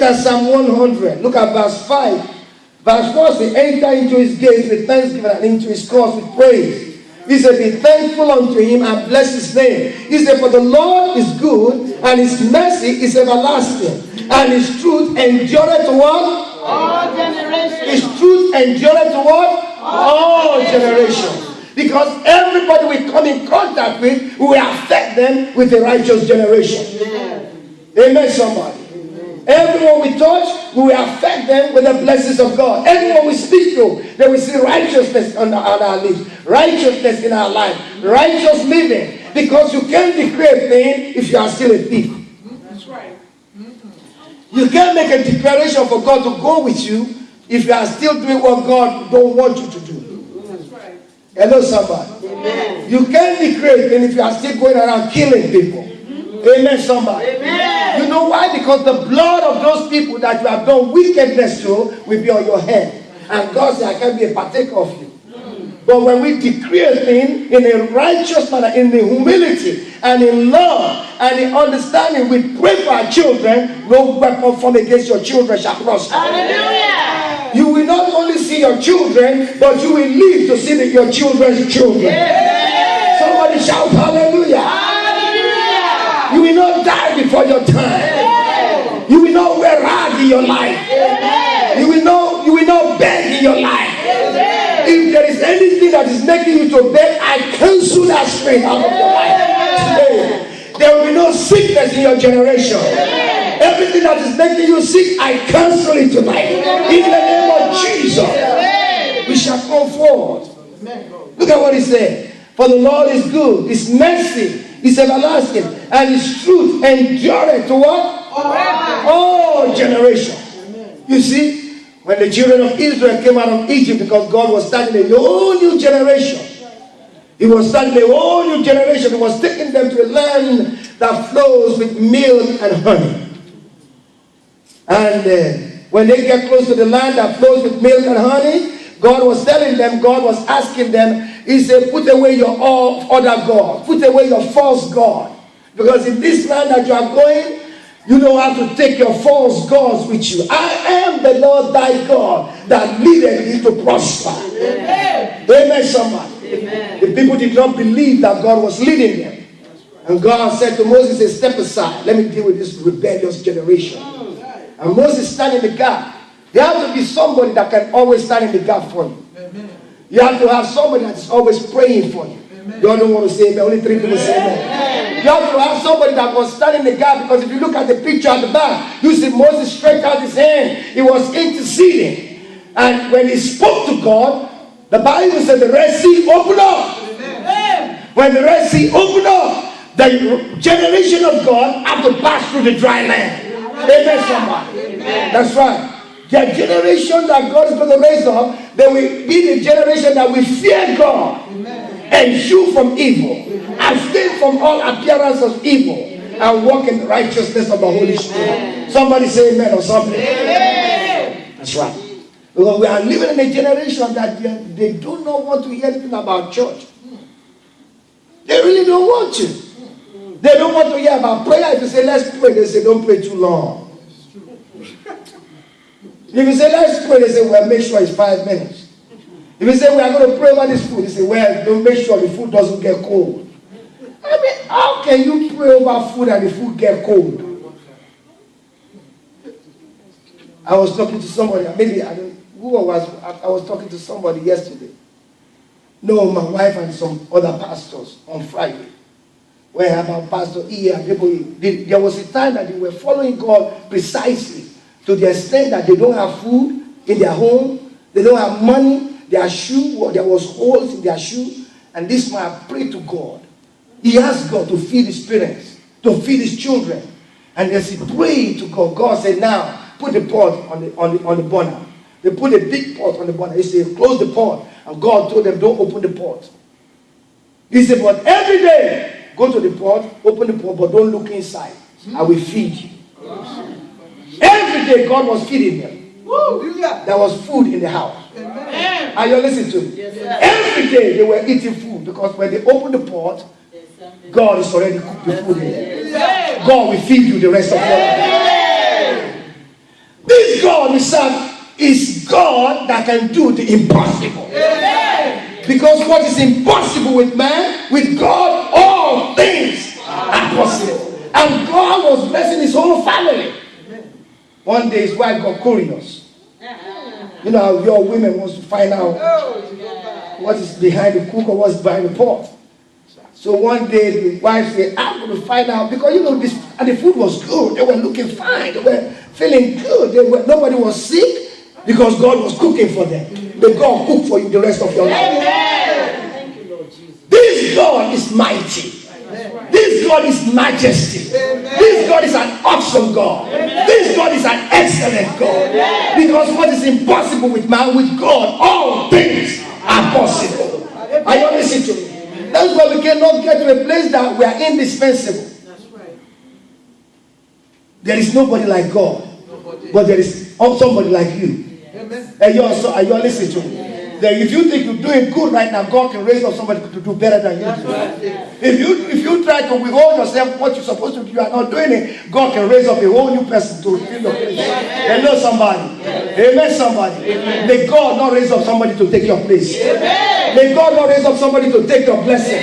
Look at Psalm 100. Look at verse 5. Verse 4 says, enter into his gates with thanksgiving and into his courts with praise. He said, be thankful unto him and bless his name. He said, for the Lord is good, and his mercy is everlasting, and his truth endureth to what? All generations. His truth endureth to what? All generations. Because everybody we come in contact with, we will affect them with the righteous generation. Amen, somebody. Everyone we touch, we will affect them with the blessings of God. Everyone we speak to, they will see righteousness on our lips, righteousness in our life, righteous living. Because you can't declare a thing if you are still a thief. That's right. You can't make a declaration for God to go with you if you are still doing what God don't want you to do. That's right. Hello, somebody. Amen. You can't declare a thing if you are still going around killing people. Amen, somebody. Amen. You know why? Because the blood of those people that you have done wickedness to will be on your head. And God said, I can't be a partaker of you. But when we declare a thing in a righteous manner, in the humility and in love and in understanding, we pray for our children, no weapon formed against your children shall prosper. Hallelujah. You will not only see your children, but you will live to see your children's children. Amen. Somebody shout hallelujah. Hallelujah. You will not die before your time. Amen. You will not wear rags in your life. Amen. You will not beg in your life. Amen. If there is anything that is making you to beg, I cancel that spirit out of your life today. There will be no sickness in your generation. Everything that is making you sick, I cancel it tonight. In the name of Jesus, we shall come forward. Look at what he said. For the Lord is good, his mercy is everlasting, and his truth endureth to what? All generations. You see, when the children of Israel came out of Egypt, because God was starting a whole new generation. He was starting a whole new generation. He was taking them to a land that flows with milk and honey. And when they get close to the land that flows with milk and honey, God was telling them, God was asking them, he said, put away your other God. Put away your false God. Because in this land that you are going, you don't have to take your false gods with you. I am the Lord thy God that leadeth thee to prosper. Amen. Amen, somebody. Amen. The people did not believe that God was leading them. And God said to Moses, step aside. Let me deal with this rebellious generation. And Moses stand in the gap. There has to be somebody that can always stand in the gap for you. You have to have somebody that is always praying for you. You all don't want to say amen. Only 3 people say amen. You have to have somebody that was standing in the gap, because if you look at the picture at the back, you see Moses stretched out his hand. He was interceding. And when he spoke to God, the Bible said the Red Sea opened up. When the Red Sea opened up, the generation of God had to pass through the dry land. Amen, somebody. That's right. The generation that God is going to raise up, they will be the generation that will fear God. And eschew from evil, abstain from all appearance of evil, and walk in the righteousness of the Holy Spirit. Somebody say amen or something. Amen. That's right. Because we are living in a generation that they do not want to hear anything about church. They really don't want to. They don't want to hear about prayer. If you say let's pray, they say don't pray too long. If you say let's pray, they say well make sure it's 5 minutes. If you say we are going to pray over this food, you say, well, don't make sure the food doesn't get cold. I mean, how can you pray over food and the food get cold? I was talking to somebody, maybe I was talking to somebody yesterday. No, my wife and some other pastors on Friday. Where about Pastor E and people, there was a time that they were following God precisely to the extent that they don't have food in their home, they don't have money. Their shoe, there was holes in their shoe. And this man prayed to God. He asked God to feed his parents, to feed his children. And as he prayed to God, God said, now, put the pot on the burner. They put a big pot on the burner. He said, close the pot. And God told them, don't open the pot. He said, but every day, go to the pot, open the pot, but don't look inside. I will feed you. Every day, God was feeding them. There was food in the house. Amen. Are you listening to me? Yes, every day they were eating food, because when they open the pot, God has already cooked the food in there. God will feed you the rest of your life. serve is God that can do the impossible. Amen. Because what is impossible with man, with God, all things are possible. And God was blessing his whole family. One day his wife got curious. You know how your women wants to find out what is behind the cook or what's behind the pot. So one day the wife said, I'm going to find out, because you know this, and the food was good. They were looking fine. They were feeling good. Nobody was sick because God was cooking for them. May God cook for you the rest of your life. Thank you, Lord Jesus. This God is mighty. This God is majesty. This God is an awesome God. This God is an excellent God. Because what is impossible with man, with God, all things are possible. Are you listening to me? That's why we cannot get to a place that we are indispensable. That's right. There is nobody like God, but there is somebody like you. And are you listening to me? That if you think you're doing good right now, God can raise up somebody to do better than you do. If you try to withhold yourself what you're supposed to do, you are not doing it, God can raise up a whole new person to fill your place. Hello, somebody. Amen, somebody. May God not raise up somebody to take your place. May God not raise up somebody to take your blessing.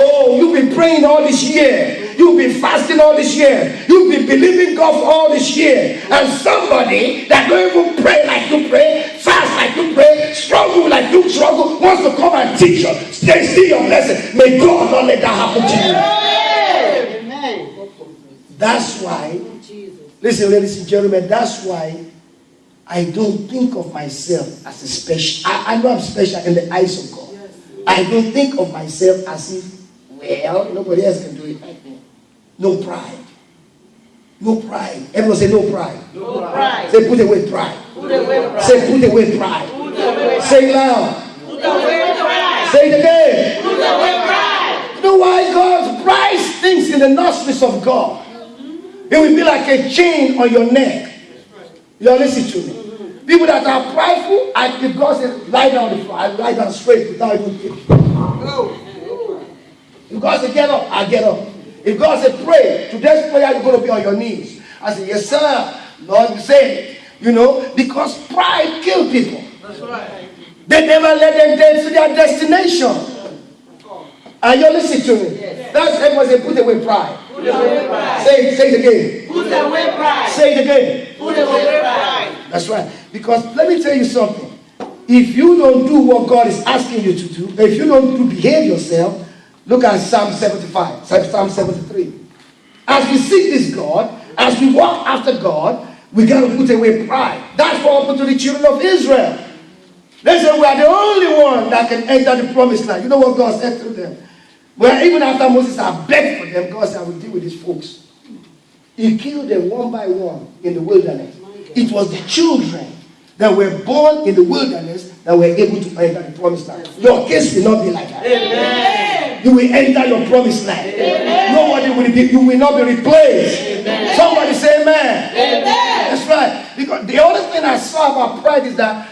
Oh, you've been praying all this year. You've been fasting all this year. You've been believing God for all this year. And somebody that don't even pray like you pray, fast like you pray, struggle like you struggle, wants to come and teach you. Stay still your blessing. May God not let that happen to you. Amen. That's why, listen, ladies and gentlemen, that's why I don't think of myself as a special. I know I'm special in the eyes of God. I don't think of myself as if, well, nobody else can do it like me. No pride. No pride. Everyone say no pride. No pride. Say put away pride. Put away pride. Say put away pride. Put away pride. Say it loud. Put away pride. Say it again. Put away pride. You know why God prides things in the nostrils of God? It will be like a chain on your neck. You are listening to me. People that are prideful, if God says lie down on the floor, I lie down straight without even thinking. If God says get up, I get up. If God said pray, today's prayer you're going to be on your knees. I say, yes sir, Lord, you say it. You know, because pride kills people. That's right. They never let them get to their destination. Are you listening to me? Yes. That's everyone say put away pride. Put away pride. Say it again. Put away pride. Say it again. Put away pride. That's right. Because let me tell you something. If you don't do what God is asking you to do, if you don't behave yourself, look at Psalm 75, Psalm 73. As we seek this God, as we walk after God, we got to put away pride. That's what happened to the children of Israel. They said we are the only one that can enter the promised land. You know what God said to them? Well, even after Moses had begged for them, God said, I will deal with these folks. He killed them one by one in the wilderness. It was the children that were born in the wilderness that were able to enter the promised land. Your case will not be like that. Amen. You will enter your promised land. Amen. Nobody will be, you will not be replaced. Amen. Somebody say amen. Amen. That's right. Because the other thing I saw about pride is that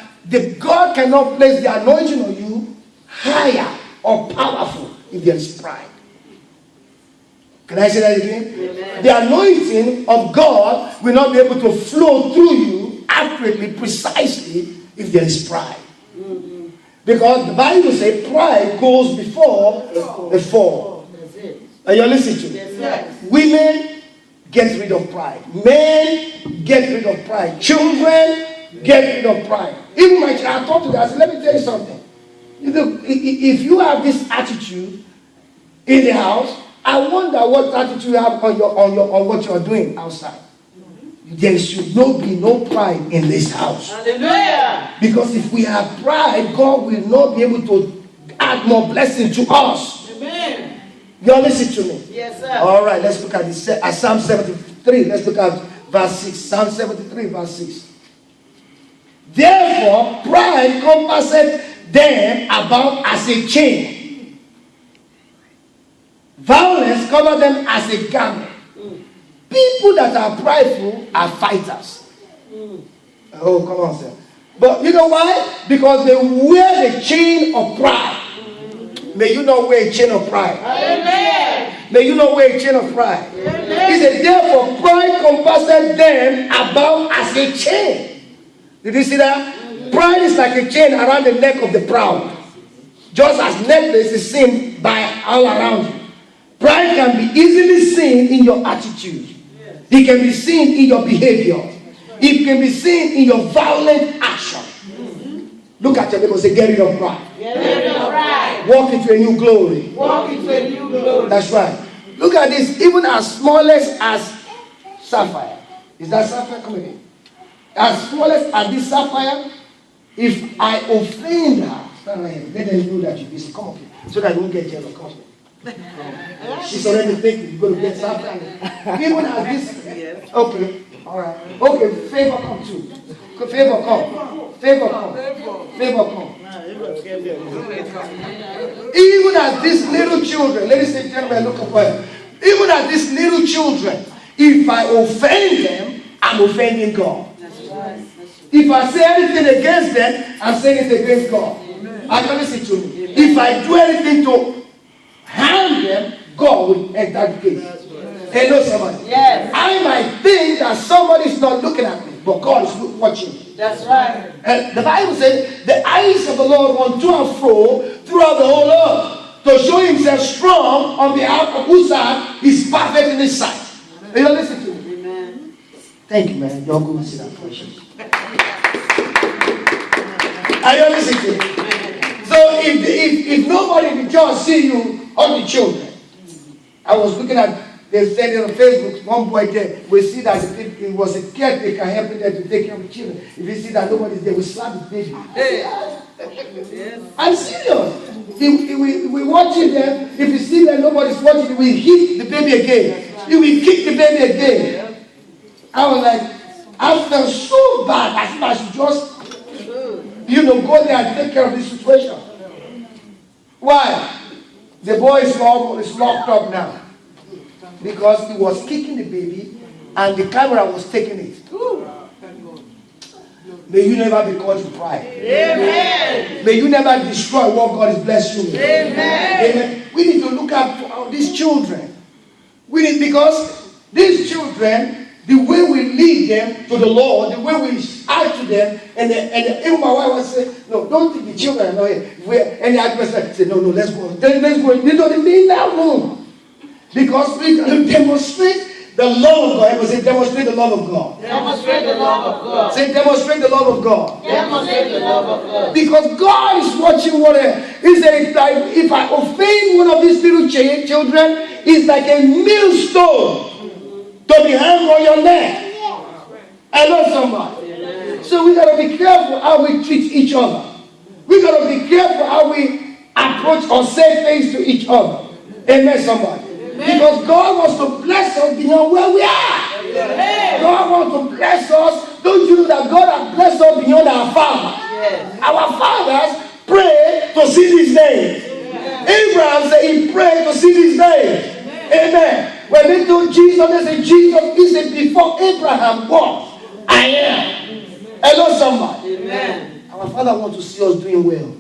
God cannot place the anointing on you higher or powerful if there is pride. Can I say that again? Amen. The anointing of God will not be able to flow through you accurately, precisely, if there is pride. Mm-hmm. Because the Bible says pride goes before the fall. That's it. Are you listening to me? Yes. Women, get rid of pride. Men, get rid of pride. Children, get rid of pride. Even my child, I talked to them, I said, let me tell you something. You know, if you have this attitude in the house, I wonder what attitude you have on what you are doing outside. There should not be no pride in this house. Hallelujah. Because if we have pride, God will not be able to add more blessing to us. Amen. You all listen to me? Yes, sir. All right, let's look at this. Psalm 73. Let's look at verse 6. Psalm 73, verse 6. Therefore, pride compasseth them about as a chain. Violence cover them as a garment. People that are prideful are fighters. Oh, come on, sir. But you know why? Because they wear the chain of pride. May you not wear a chain of pride. Amen. May you not wear a chain of pride. Amen. He said, therefore, pride compasseth them about as a chain. Did you see that? Pride is like a chain around the neck of the proud. Just as necklace is seen by all around you. Pride can be easily seen in your attitude. It can be seen in your behavior. It can be seen in your violent action. Look at your neighbor and say, get rid of pride. Get rid of pride. Walk into a new glory. Walk into a new glory. That's right. Look at this. Even as smallest as sapphire. Is that sapphire? Come again. As smallest as this sapphire, if I offend her, stand right here. Let them know that you're busy. Come up here. So that you won't get jealous. Come here. She's already thinking you're going to get sapphire. Even as this. Okay. All right. Okay. Favor come too. Favor come. Favor come. Favor come. Even as these little children, ladies and gentlemen, look up here. Even as these little children, if I offend them, I'm offending God. If I say anything against them, I'm saying it against God. I can listen to me. If I do anything to harm them, God will end that case. Hello, somebody. Yes. I might think that somebody is not looking at me, but God is watching. That's right. And the Bible says, the eyes of the Lord run to and fro throughout the whole earth to show himself strong on behalf of whose side he's perfect in his sight. Are you listening to me? Amen. Thank you, man. You're going to see that precious. Are you listening to me? So if nobody in the church see you or the children, I was looking at, they said it on Facebook, one boy there, we see that it was a caretaker helping them to take care of the children. If you see that nobody's there, we slap the baby. I'm serious. If we watching them, if you see that nobody's watching, we hit the baby again. If we kick the baby again. I was like, I felt so bad. I think I should just, go there and take care of this situation. Why? The boy is locked up now. Because he was kicking the baby and the camera was taking it. May you never be caught in pride. Amen. May you never destroy what God has blessed you with. Amen. Amen. We need to look out for these children. Because these children, the way we lead them to the Lord, the way we act to them, and even my wife was saying, no, don't think the children are not here. And the adversary said, no, let's go. Let's go. They don't mean now, no. Because we demonstrate the love of God. Everyone say, demonstrate the love of God. Demonstrate the love of God. Say, demonstrate the love of God. Demonstrate the love of God. Because God is watching whatever. He said, like, if I offend one of these little children, it's like a millstone to be hung on your neck. I know somebody. So we got to be careful how we treat each other. We got to be careful how we approach or say things to each other. Amen, somebody. Because God wants to bless us beyond where we are. Amen. God wants to bless us. Don't you know that God has blessed us beyond our fathers? Yes. Our fathers prayed to see these days. Abraham said he prayed to see these days. Amen. When they told Jesus, they said, Jesus, he said, before Abraham was, I am. Hello, somebody. Amen. Our Father wants to see us doing well.